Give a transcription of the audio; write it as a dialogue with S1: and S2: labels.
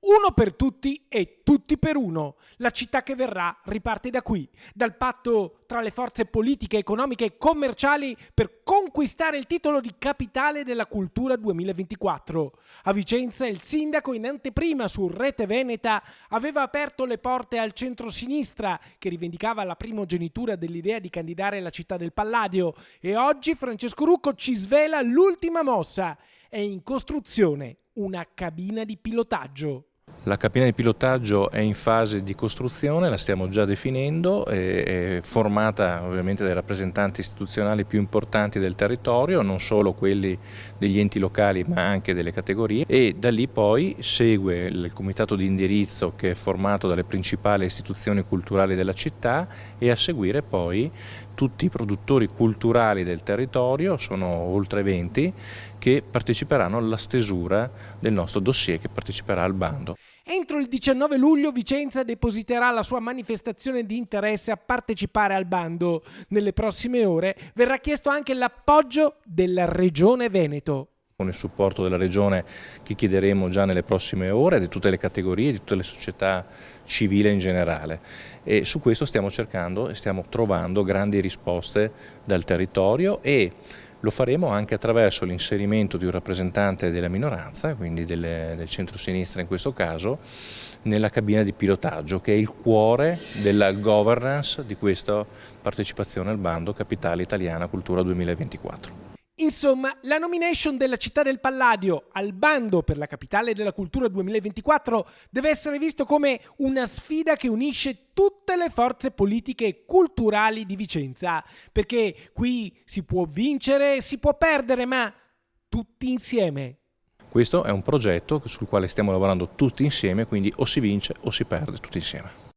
S1: Uno per tutti e tutti per uno. La città che verrà riparte da qui, dal patto tra le forze politiche, economiche e commerciali per conquistare il titolo di Capitale della Cultura 2024. A Vicenza il sindaco in anteprima su Rete Veneta aveva aperto le porte al centro-sinistra che rivendicava la primogenitura dell'idea di candidare la città del Palladio e oggi Francesco Rucco ci svela l'ultima mossa. È in costruzione una cabina di pilotaggio.
S2: La cabina di pilotaggio è in fase di costruzione, la stiamo già definendo, è formata ovviamente dai rappresentanti istituzionali più importanti del territorio, non solo quelli degli enti locali ma anche delle categorie, e da lì poi segue il comitato di indirizzo che è formato dalle principali istituzioni culturali della città e a seguire poi tutti i produttori culturali del territorio, sono oltre 20, che parteciperanno alla stesura del nostro dossier che parteciperà al bando.
S1: Entro il 19 luglio Vicenza depositerà la sua manifestazione di interesse a partecipare al bando. Nelle prossime ore verrà chiesto anche l'appoggio della Regione Veneto.
S2: Con il supporto della Regione che chiederemo già nelle prossime ore, di tutte le categorie, di tutte le società civili in generale. E su questo stiamo cercando e stiamo trovando grandi risposte dal territorio e lo faremo anche attraverso l'inserimento di un rappresentante della minoranza, quindi del centro-sinistra in questo caso, nella cabina di pilotaggio che è il cuore della governance di questa partecipazione al bando Capitale Italiana Cultura 2024.
S1: Insomma, la nomination della città del Palladio al bando per la Capitale della Cultura 2024 deve essere visto come una sfida che unisce tutte le forze politiche e culturali di Vicenza, perché qui si può vincere, si può perdere, ma tutti insieme.
S2: Questo è un progetto sul quale stiamo lavorando tutti insieme, quindi o si vince o si perde tutti insieme.